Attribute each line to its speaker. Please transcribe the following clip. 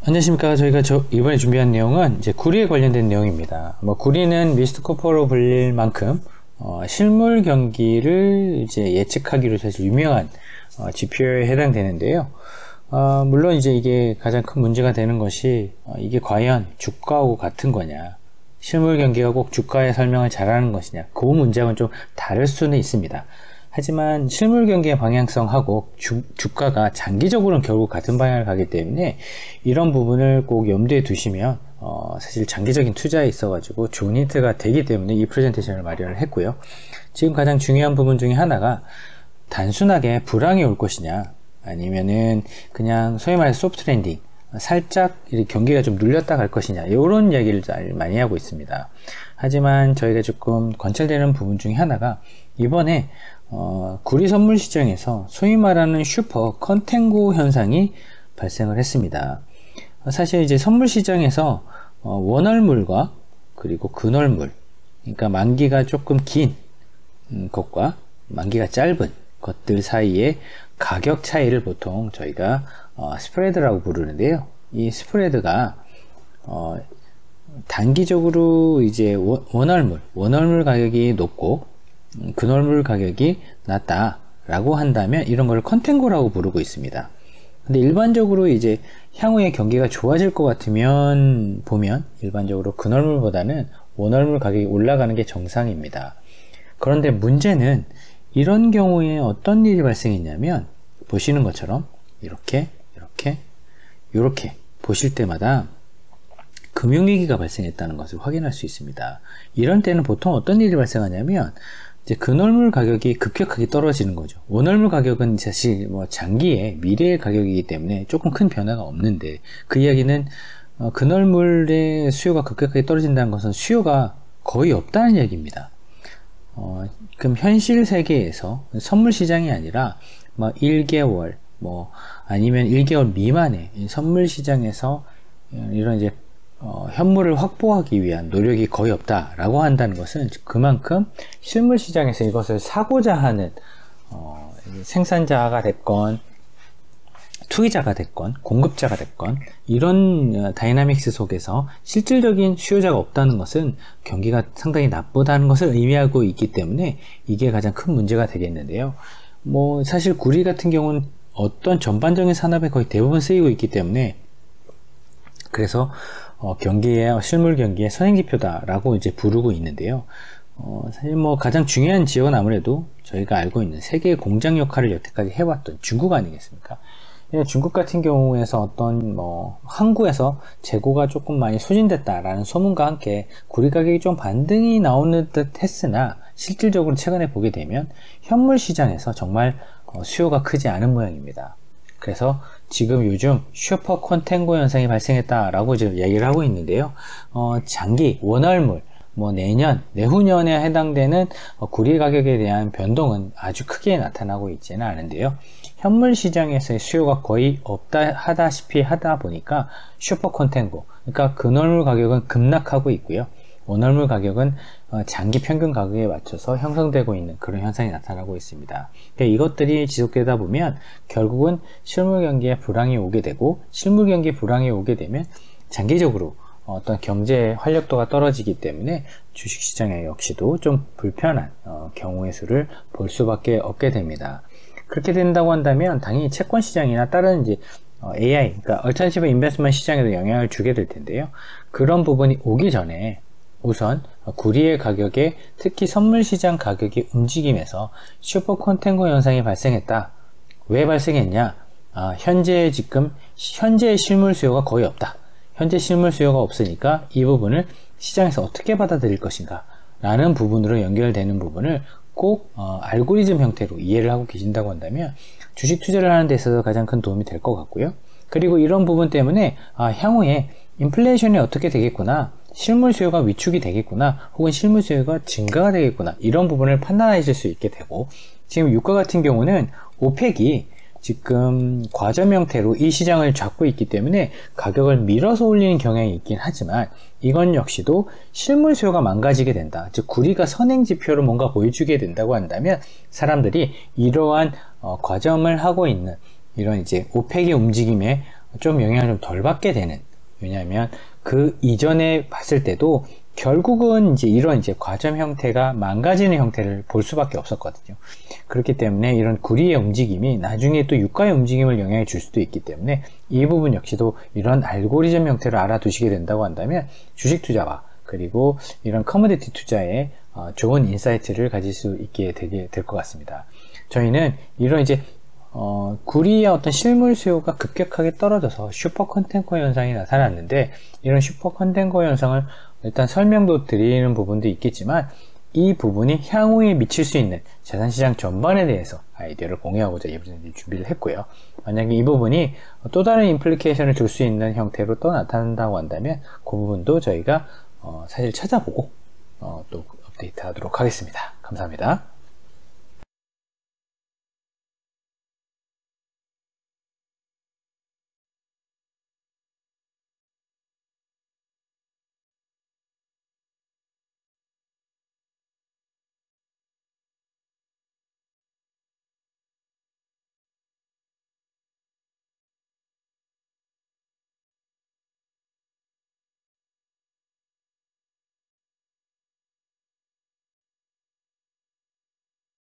Speaker 1: 안녕하십니까. 저희가 이번에 준비한 내용은 이제 구리에 관련된 내용입니다. 구리는 미스트코퍼로 불릴 만큼 실물 경기를 이제 예측하기로 사실 유명한 지표에 해당되는데요. 물론 이제 이게 가장 큰 문제가 되는 것이 이게 과연 주가하고 같은 거냐, 실물 경기가 꼭 주가의 설명을 잘하는 것이냐, 그 문제하고는 좀 다를 수는 있습니다. 하지만 실물 경기의 방향성하고 주가가 장기적으로는 결국 같은 방향을 가기 때문에 이런 부분을 꼭 염두에 두시면 사실 장기적인 투자에 있어 가지고 좋은 힌트가 되기 때문에 이 프레젠테이션을 마련을 했고요. 지금 가장 중요한 부분 중에 하나가 단순하게 불황이 올 것이냐, 아니면은 그냥 소위 말해서 소프트 랜딩, 살짝 이렇게 경기가 좀 눌렸다 갈 것이냐, 이런 이야기를 잘 많이 하고 있습니다. 하지만 저희가 조금 관찰되는 부분 중에 하나가 이번에 구리 선물 시장에서 소위 말하는 슈퍼 컨텐고 현상이 발생을 했습니다. 사실 이제 선물 시장에서 원월물과 그리고 근월물, 그러니까 만기가 조금 긴 것과 만기가 짧은 것들 사이에 가격 차이를 보통 저희가 스프레드라고 부르는데요. 이 스프레드가 단기적으로 이제 원월물 가격이 높고 근월물 가격이 낮다라고 한다면 이런 걸 컨텐고라고 부르고 있습니다. 근데 일반적으로 이제 향후에 경기가 좋아질 것 같으면 보면 일반적으로 근월물보다는 원월물 가격이 올라가는 게 정상입니다. 그런데 문제는 이런 경우에 어떤 일이 발생했냐면, 보시는 것처럼 이렇게 보실 때마다 금융위기가 발생했다는 것을 확인할 수 있습니다. 이런 때는 보통 어떤 일이 발생하냐면 이제 근월물 가격이 급격하게 떨어지는 거죠. 원월물 가격은 사실 장기의 미래의 가격이기 때문에 조금 큰 변화가 없는데, 그 이야기는 근월물의 수요가 급격하게 떨어진다는 것은 수요가 거의 없다는 이야기입니다. 그럼 현실 세계에서 선물 시장이 아니라 1개월 아니면 1개월 미만의 선물 시장에서 이런 이제 현물을 확보하기 위한 노력이 거의 없다라고 한다는 것은 그만큼 실물 시장에서 이것을 사고자 하는 생산자가 됐건 투기자가 됐건 공급자가 됐건 이런 다이나믹스 속에서 실질적인 수요자가 없다는 것은 경기가 상당히 나쁘다는 것을 의미하고 있기 때문에 이게 가장 큰 문제가 되겠는데요. 사실 구리 같은 경우는 어떤 전반적인 산업에 거의 대부분 쓰이고 있기 때문에, 그래서 실물 경기의 선행지표다라고 이제 부르고 있는데요. 사실 가장 중요한 지역은 아무래도 저희가 알고 있는 세계의 공장 역할을 여태까지 해왔던 중국 아니겠습니까? 중국 같은 경우에서 어떤 항구에서 재고가 조금 많이 소진됐다라는 소문과 함께 구리 가격이 좀 반등이 나오는 듯 했으나, 실질적으로 최근에 보게 되면 현물 시장에서 정말 수요가 크지 않은 모양입니다. 그래서 지금 요즘 슈퍼 컨텐고 현상이 발생했다라고 지금 얘기를 하고 있는데요. 장기 원월물 내년, 내후년에 해당되는 구리 가격에 대한 변동은 아주 크게 나타나고 있지는 않은데요. 현물 시장에서의 수요가 거의 없다 하다시피 하다 보니까 슈퍼 컨텐고, 그러니까 근월물 가격은 급락하고 있고요. 원월물 가격은 장기 평균 가격에 맞춰서 형성되고 있는 그런 현상이 나타나고 있습니다. 그러니까 이것들이 지속되다 보면 결국은 실물 경기에 불황이 오게 되고, 실물 경기에 불황이 오게 되면 장기적으로 어떤 경제 활력도가 떨어지기 때문에 주식시장에 역시도 좀 불편한 경우의 수를 볼 수밖에 없게 됩니다. 그렇게 된다고 한다면 당연히 채권 시장이나 다른 이제 AI, 그러니까 얼터너티브 인베스트먼트 시장에도 영향을 주게 될 텐데요. 그런 부분이 오기 전에 우선 구리의 가격에, 특히 선물 시장 가격이 움직이면서 슈퍼 컨텐고 현상이 발생했다. 왜 발생했냐? 현재 실물 수요가 거의 없다. 현재 실물 수요가 없으니까 이 부분을 시장에서 어떻게 받아들일 것인가 라는 부분으로 연결되는 부분을 꼭 알고리즘 형태로 이해를 하고 계신다고 한다면 주식 투자를 하는 데 있어서 가장 큰 도움이 될 것 같고요. 그리고 이런 부분 때문에 향후에 인플레이션이 어떻게 되겠구나, 실물 수요가 위축이 되겠구나, 혹은 실물 수요가 증가가 되겠구나, 이런 부분을 판단하실 수 있게 되고, 지금 유가 같은 경우는 오펙이 지금 과점 형태로 이 시장을 잡고 있기 때문에 가격을 밀어서 올리는 경향이 있긴 하지만, 이건 역시도 실물 수요가 망가지게 된다, 즉 구리가 선행 지표로 뭔가 보여주게 된다고 한다면 사람들이 이러한 과점을 하고 있는 이런 이제 오펙의 움직임에 좀 영향을 좀 덜 받게 되는, 왜냐하면 그 이전에 봤을 때도 결국은 이제 이런 이제 과점 형태가 망가지는 형태를 볼 수밖에 없었거든요. 그렇기 때문에 이런 구리의 움직임이 나중에 또 유가의 움직임을 영향을 줄 수도 있기 때문에 이 부분 역시도 이런 알고리즘 형태를 알아두시게 된다고 한다면 주식 투자와 그리고 이런 커머디티 투자에 좋은 인사이트를 가질 수 있게 되게 될 것 같습니다. 저희는 이런 이제 구리의 어떤 실물 수요가 급격하게 떨어져서 슈퍼 컨텐커 현상이 나타났는데, 이런 슈퍼 컨텐커 현상을 일단 설명도 드리는 부분도 있겠지만 이 부분이 향후에 미칠 수 있는 자산시장 전반에 대해서 아이디어를 공유하고자 이번에 준비를 했고요. 만약에 이 부분이 또 다른 임플리케이션을 줄 수 있는 형태로 또 나타난다고 한다면 그 부분도 저희가 사실 찾아보고 또 업데이트 하도록 하겠습니다. 감사합니다.